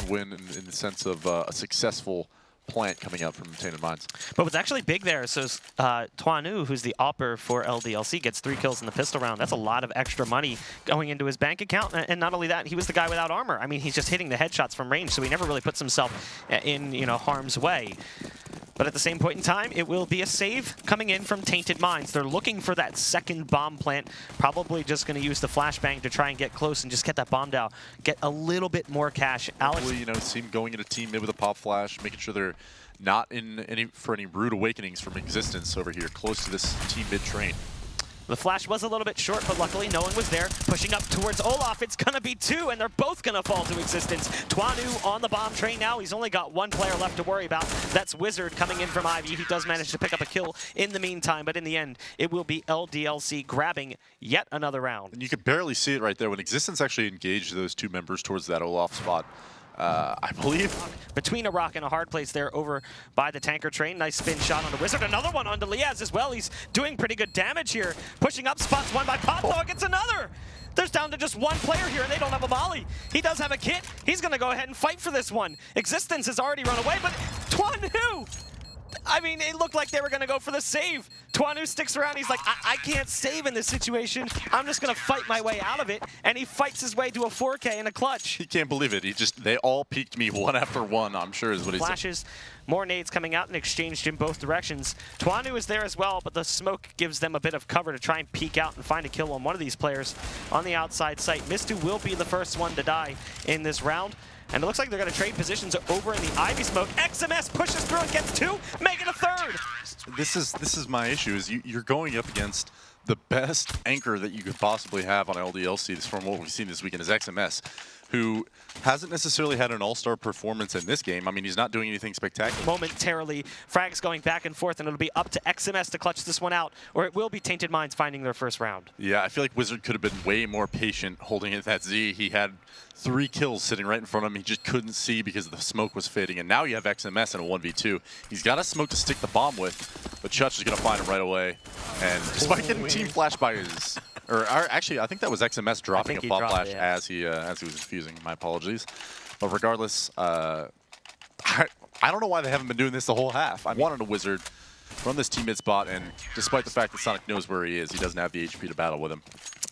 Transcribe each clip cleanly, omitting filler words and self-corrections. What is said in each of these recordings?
win in the sense of a successful plant coming up from Tainted Minds. But what's actually big there, so Tuanu, who's the AWPer for LDLC, gets 3 kills in the pistol round. That's a lot of extra money going into his bank account. And not only that, he was the guy without armor. I mean, he's just hitting the headshots from range, so he never really puts himself in, harm's way. But at the same point in time, it will be a save coming in from Tainted Minds. They're looking for that second bomb plant, probably just going to use the flashbang to try and get close and just get that bomb down, get a little bit more cash. Alex, see him going into team mid with a pop flash, making sure they're not in any rude awakenings from existence over here, close to this team mid train. The flash was a little bit short, but luckily no one was there. Pushing up towards Olaf, it's gonna be 2, and they're both gonna fall to existence. Tuanu on the bomb train now. He's only got 1 player left to worry about. That's Wizard coming in from Ivy. He does manage to pick up a kill in the meantime, but in the end, it will be LDLC grabbing yet another round. And you could barely see it right there when Existence actually engaged those 2 members towards that Olaf spot. I believe. Between a rock and a hard place there over by the tanker train. Nice spin shot on the Wizard. Another one onto Liaz as well. He's doing pretty good damage here. Pushing up spots, one by Pot Dog. It's another. There's down to just 1 player here, and they don't have a molly. He does have a kit. He's going to go ahead and fight for this one. Existence has already run away, but Tuanu! I mean, it looked like they were going to go for the save. Tuanu sticks around. He's like, I can't save in this situation. I'm just going to fight my way out of it. And he fights his way to a 4K in a clutch. He can't believe it. They all peeked me one after one, I'm sure is what he said. Flashes, more nades coming out and exchanged in both directions. Tuanu is there as well, but the smoke gives them a bit of cover to try and peek out and find a kill on one of these players on the outside site. Mistu will be the first one to die in this round. And it looks like they're going to trade positions over in the Ivy smoke. XMS pushes through and gets 2, making a 3rd. This is my issue, is you're going up against the best anchor that you could possibly have on LDLC, from what we've seen this weekend, is XMS, who hasn't necessarily had an all-star performance in this game. I mean, he's not doing anything spectacular. Momentarily, frags going back and forth, and it'll be up to XMS to clutch this one out, or it will be Tainted Minds finding their first round. Yeah, I feel like Wizard could have been way more patient holding it that Z. He had 3 kills sitting right in front of him. He just couldn't see because the smoke was fading. And now you have XMS in a 1v2. He's got a smoke to stick the bomb with, but Chutch is going to find him right away. And despite getting team flashed by his... actually, I think that was XMS dropping a pop flash as he was infusing. My apologies. But regardless, I don't know why they haven't been doing this the whole half. I wanted a Wizard run this team mid spot, and despite the fact that Sonic knows where he is, he doesn't have the HP to battle with him.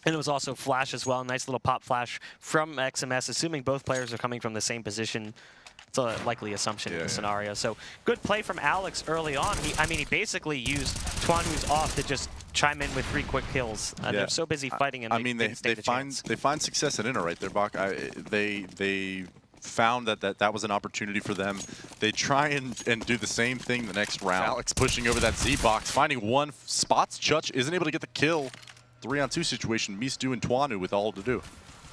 And it was also flash as well. Nice little pop flash from XMS, assuming both players are coming from the same position. It's a likely assumption in the scenario. So good play from Alex early on. He basically used Tuanu's off to just chime in with 3 quick kills. They're so busy fighting, and they find success at Inner right there, Bach. They found that was an opportunity for them. They try and do the same thing the next round. Alex pushing over that Z box, finding 1, spots Chutch, isn't able to get the kill. 3-on-2 situation, Mistu and Tuanu with all to do.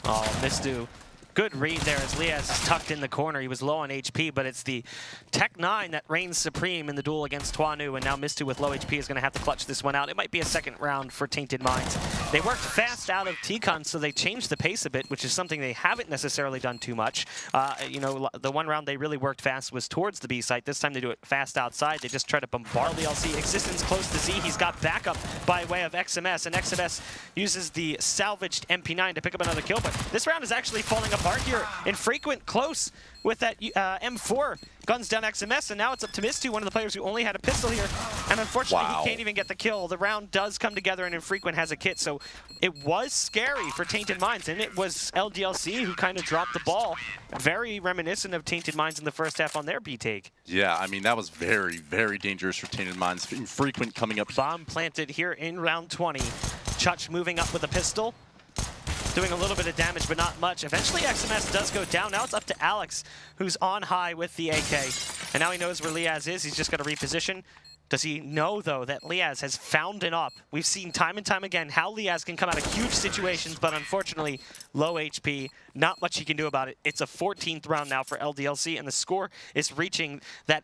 Oh, Mistu. Good read there as Liaz is tucked in the corner. He was low on HP, but it's the Tech 9 that reigns supreme in the duel against Tuanu, and now Mistu with low HP is going to have to clutch this one out. It might be a 2nd round for Tainted Minds. They worked fast out of T-Con, so they changed the pace a bit, which is something they haven't necessarily done too much. The one round they really worked fast was towards the B site. This time they do it fast outside. They just try to bombard LDLC. Existence close to Z. He's got backup by way of XMS, and XMS uses the salvaged MP9 to pick up another kill, but this round is actually falling apart here. Infrequent close with that M4 guns down XMS, and now it's up to Mistu, one of the players who only had a pistol here, and unfortunately he can't even get the kill. The round does come together, and Infrequent has a kit, so it was scary for Tainted Minds, and it was LDLC who kind of dropped the ball. Very reminiscent of Tainted Minds in the first half on their B take. Yeah, I mean, that was very, very dangerous for Tainted Minds. Infrequent coming up. Bomb planted here in round 20. Chutch moving up with a pistol, doing a little bit of damage, but not much. Eventually, XMS does go down. Now it's up to Alex, who's on high with the AK. And now he knows where Liaz is. He's just going to reposition. Does he know, though, that Liaz has found an up? We've seen time and time again how Liaz can come out of huge situations, but unfortunately, low HP. Not much he can do about it. It's a 14th round now for LDLC, and the score is reaching that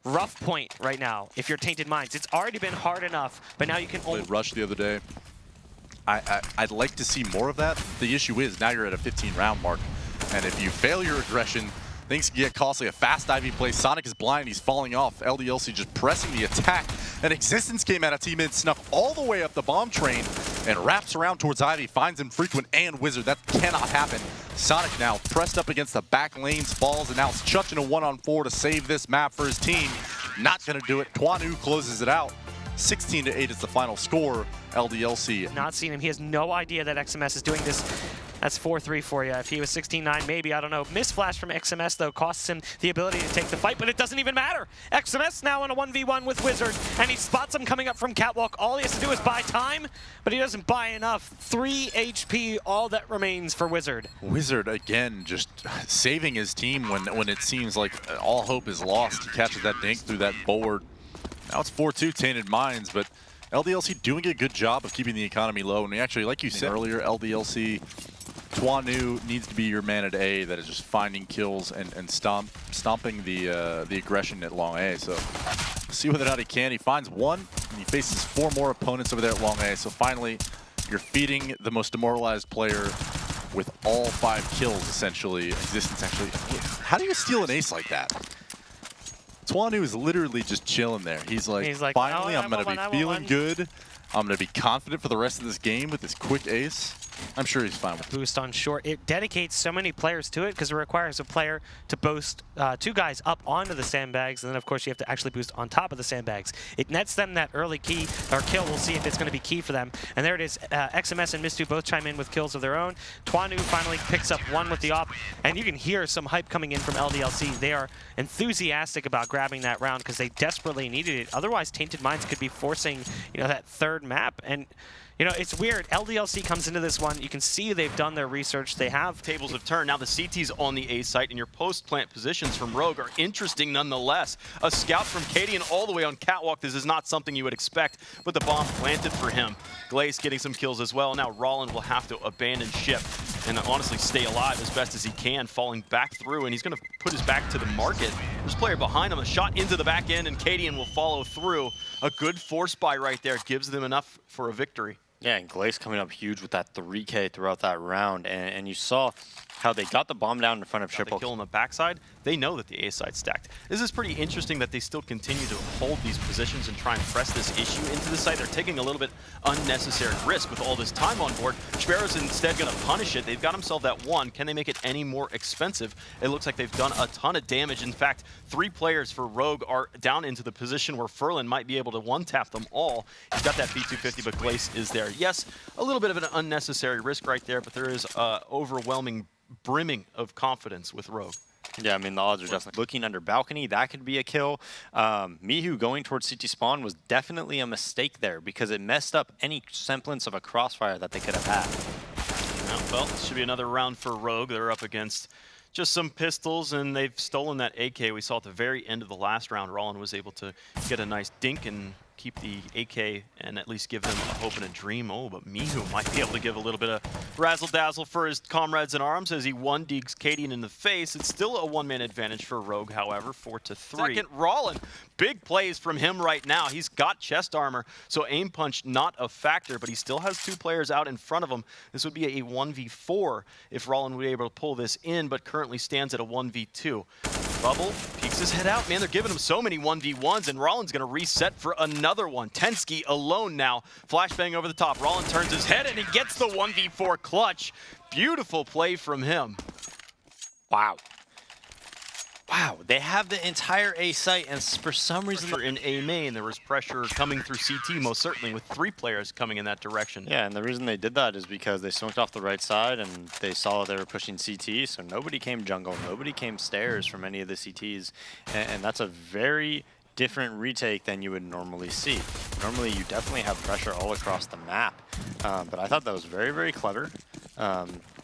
rough point right now if you're Tainted Minds. It's already been hard enough, but now you can only... Rush the other day. I'd like to see more of that. The issue is now you're at a 15-round mark, and if you fail your aggression, things can get costly. A fast Ivy play. Sonic is blind. He's falling off. LDLC just pressing the attack. And Existence came out of teammate, snuck all the way up the bomb train, and wraps around towards Ivy, finds Infrequent and Wizard. That cannot happen. Sonic now pressed up against the back lanes, falls, and now it's Chuck in a 1-on-4 to save this map for his team. Not going to do it. Twanu closes it out. 16-8 is the final score. LDLC. Not seen him. He has no idea that XMS is doing this. That's 4-3 for you. If he was 16-9, maybe, I don't know. Misflash from XMS, though, costs him the ability to take the fight, but it doesn't even matter. XMS now in a 1v1 with Wizard, and he spots him coming up from Catwalk. All he has to do is buy time, but he doesn't buy enough. 3 HP, all that remains for Wizard. Wizard, again, just saving his team when it seems like all hope is lost. He catches that dink through that board. Now it's 4-2 Tainted Minds, but LDLC doing a good job of keeping the economy low. And we actually, like you said earlier, LDLC, Twanu needs to be your man at A that is just finding kills and stomping the aggression at long A. So see whether or not he can. He finds one, and he faces 4 more opponents over there at long A. So finally, you're feeding the most demoralized player with all 5 kills, essentially. Existence, actually. How do you steal an ace like that? Twanu is literally just chilling there. He's like finally, I'm going to be feeling good. I'm going to be confident for the rest of this game with this quick ace. I'm sure he's fine with it. Boost on short. It dedicates so many players to it because it requires a player to boost 2 guys up onto the sandbags, and then of course you have to actually boost on top of the sandbags. It nets them that early key or kill. We'll see if it's going to be key for them. And there it is. XMS and Mistu both chime in with kills of their own. Twanu finally picks up 1 with the op, and you can hear some hype coming in from LDLC. They are enthusiastic about grabbing that round because they desperately needed it. Otherwise, Tainted Minds could be forcing, that 3rd map. And it's weird. LDLC comes into this one. You can see they've done their research. They have. Tables have turned. Now the CT's on the A site, and your post-plant positions from Rogue are interesting nonetheless. A scout from Cadian all the way on Catwalk. This is not something you would expect, but the bomb planted for him. Glace getting some kills as well. Now Rollin will have to abandon ship and honestly stay alive as best as he can, falling back through, and he's going to put his back to the market. There's a player behind him, a shot into the back end, and Cadian will follow through. A good force buy right there gives them enough for a victory. Yeah, and Glace coming up huge with that 3K throughout that round, and you saw how they got the bomb down in front of Triple. The kill on the backside, they know that the A side stacked. This is pretty interesting that they still continue to hold these positions and try and press this issue into the site. They're taking a little bit unnecessary risk with all this time on board. Sparrow's instead going to punish it. They've got themselves that 1. Can they make it any more expensive? It looks like they've done a ton of damage. In fact, 3 players for Rogue are down into the position where Furlan might be able to one-tap them all. He's got that B250, but Glace is there. Yes, a little bit of an unnecessary risk right there, but there is overwhelming brimming of confidence with Rogue. Yeah, I mean, the odds are definitely looking under balcony. That could be a kill. Mihu going towards CT spawn was definitely a mistake there because it messed up any semblance of a crossfire that they could have had. Well, this should be another round for Rogue. They're up against just some pistols, and they've stolen that AK. We saw at the very end of the last round, Rollin was able to get a nice dink and keep the AK and at least give them a hope and a dream. Oh, but Mihu might be able to give a little bit of razzle-dazzle for his comrades in arms as he 1-digs Cadian in the face. It's still a 1-man advantage for Rogue, however, 4-3. Second, Rollin. Big plays from him right now. He's got chest armor, so aim punch not a factor, but he still has 2 players out in front of him. This would be a 1v4 if Rollin would be able to pull this in, but currently stands at a 1v2. Bubble peeks his head out. Man, they're giving him so many 1v1s, and Rollin's going to reset for another one. Tensky alone now. Flashbang over the top. Rollin turns his head, and he gets the 1v4 clutch. Beautiful play from him. Wow. Wow, they have the entire A site, and for some reason in A main, there was pressure coming through CT, most certainly, with 3 players coming in that direction. Yeah, and the reason they did that is because they smoked off the right side, and they saw they were pushing CT, so nobody came jungle, nobody came stairs from any of the CTs, and that's a very different retake than you would normally see. Normally, you definitely have pressure all across the map, but I thought that was very, very clever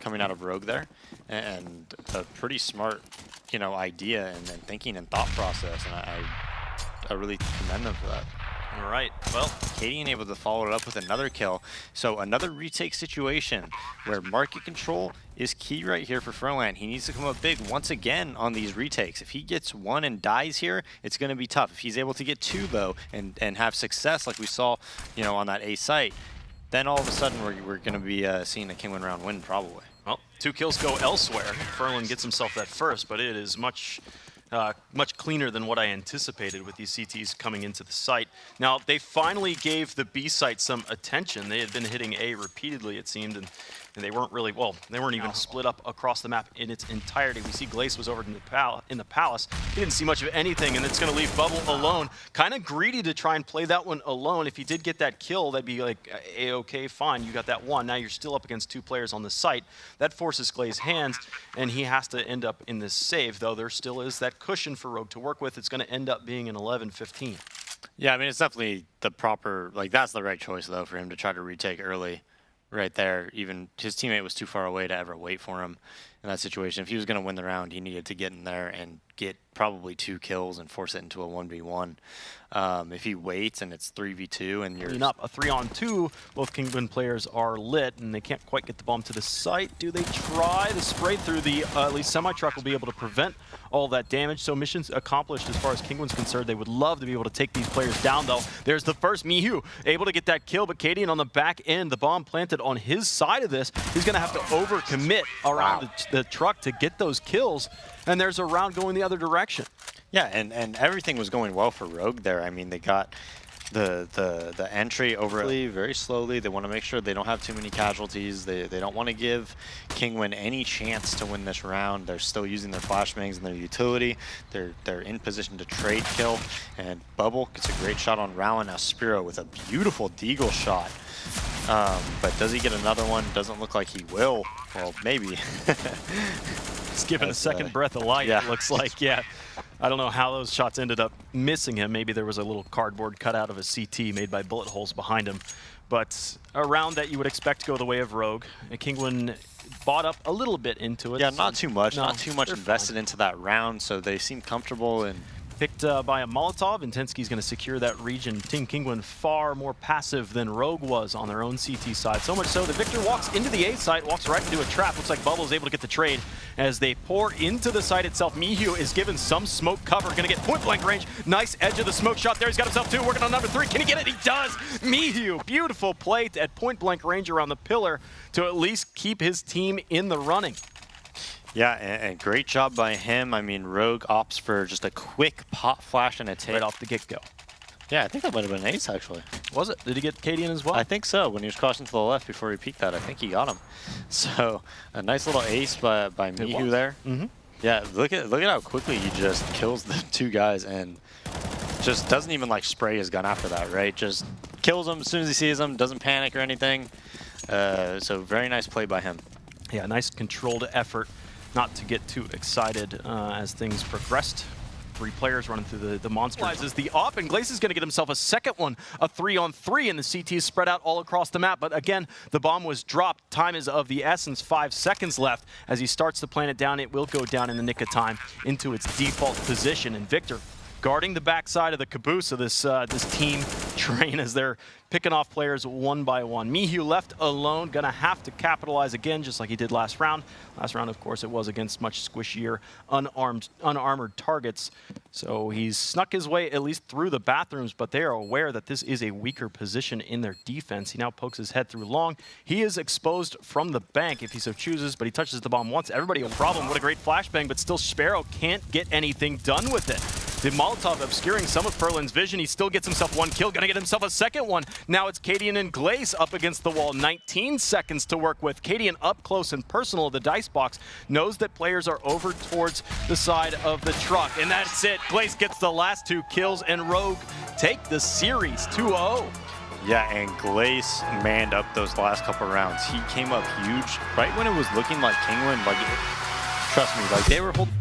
coming out of Rogue there, and a pretty smart, idea and thinking and thought process, and I really commend them for that. All right, well, Cadian able to follow it up with another kill. So another retake situation where market control is key right here for Furlan. He needs to come up big once again on these retakes. If he gets 1 and dies here, it's going to be tough. If he's able to get 2 though and have success like we saw, on that A site, then all of a sudden we're going to be seeing a Kinguin round win probably. Well, 2 kills go elsewhere. Furlan gets himself that first, but it is much much cleaner than what I anticipated with these CTs coming into the site. Now, they finally gave the B site some attention. They had been hitting A repeatedly, it seemed, and they weren't really, well, they weren't even split up across the map in its entirety. We see Glace was over in the Palace. He didn't see much of anything, and it's going to leave Bubble alone. Kind of greedy to try and play that one alone. If he did get that kill, that'd be like, A-okay, fine, you got that one. Now you're still up against 2 players on the site. That forces Glace's hands, and he has to end up in this save, though there still is that cushion for Rogue to work with. It's going to end up being an 11-15. Yeah, I mean, it's definitely the proper, like, that's the right choice, though, for him to try to retake early. Right there, even his teammate was too far away to ever wait for him in that situation. If he was going to win the round, he needed to get in there and get probably 2 kills and force it into a 1v1. If he waits and it's 3v2 and you're up a 3-on-2, both Kinguin players are lit and they can't quite get the bomb to the site. Do they try? The spray through the at least semi-truck will be able to prevent all that damage. So missions accomplished as far as Kinguin's concerned. They would love to be able to take these players down, though. There's the first Mihu able to get that kill, but Cadian on the back end, the bomb planted on his side of this. He's going to have to overcommit around the truck to get those kills, and there's a round going the other direction. Yeah, and everything was going well for Rogue there. I mean, they got the entry over very slowly. They want to make sure they don't have too many casualties. They don't want to give Kinguin any chance to win this round. They're still using their flashbangs and their utility. They're in position to trade kill. And Bubble gets a great shot on Rowan. Now Spiro with a beautiful deagle shot. But does he get another one? Doesn't look like he will. Well, maybe. He's given a second breath of life, it looks like, yeah. I don't know how those shots ended up missing him. Maybe there was a little cardboard cutout of a CT made by bullet holes behind him. But a round that you would expect to go the way of Rogue. And Kinguin bought up a little bit into it. Yeah, not too much. No, not too much invested fine. into that round, so they seem comfortable. And Picked by a Molotov, and Tensky's going to secure that region. Team Kinguin far more passive than Rogue was on their own CT side. So much so that Victor walks into the A site, walks right into a trap. Looks like Bubble is able to get the trade as they pour into the site itself. Mihu is given some smoke cover, going to get point-blank range. Nice edge of the smoke shot there. He's got himself 2, working on number 3. Can he get it? He does! Mihu, beautiful play at point-blank range around the pillar to at least keep his team in the running. yeah, and great job by him. I mean, Rogue opts for just a quick pop flash and a take. Right off the get-go. Yeah, I think that might have been an ace, actually. Was it? Did he get Cadian as well? I think so. When he was crossing to the left before he peeked that, I think he got him. So, a nice little ace by Mihu there. Yeah, look at how quickly he just kills the 2 guys and just doesn't even like spray his gun after that, right? Just kills them as soon as he sees them, doesn't panic or anything. So very nice play by him. Yeah, nice controlled effort. Not to get too excited as things progressed. 3 players running through the monster. Is the op, and Glace is going to get himself a second one, a 3-on-3, and the CT is spread out all across the map. But again, the bomb was dropped. Time is of the essence. 5 seconds left. As he starts to plant it down, it will go down in the nick of time into its default position. And Victor guarding the backside of the caboose of this team train as they're picking off players one by one. Mihu left alone, gonna have to capitalize again, just like he did last round. Last round, of course, it was against much squishier, unarmored targets. So he's snuck his way at least through the bathrooms, but they are aware that this is a weaker position in their defense. He now pokes his head through long. He is exposed from the bank if he so chooses, but he touches the bomb once. Everybody a problem. What a great flashbang, but still Sparrow can't get anything done with it. The Molotov obscuring some of Furlan's vision. He still gets himself 1 kill, gonna get himself a second one. Now it's Cadian and Glace up against the wall. 19 seconds to work with. Cadian up close and personal. The dice box knows that players are over towards the side of the truck. And that's it. Glace gets the last 2 kills, and Rogue take the series 2-0. Yeah, and Glace manned up those last couple rounds. He came up huge right when it was looking like Kinguin, like, trust me, like they were holding.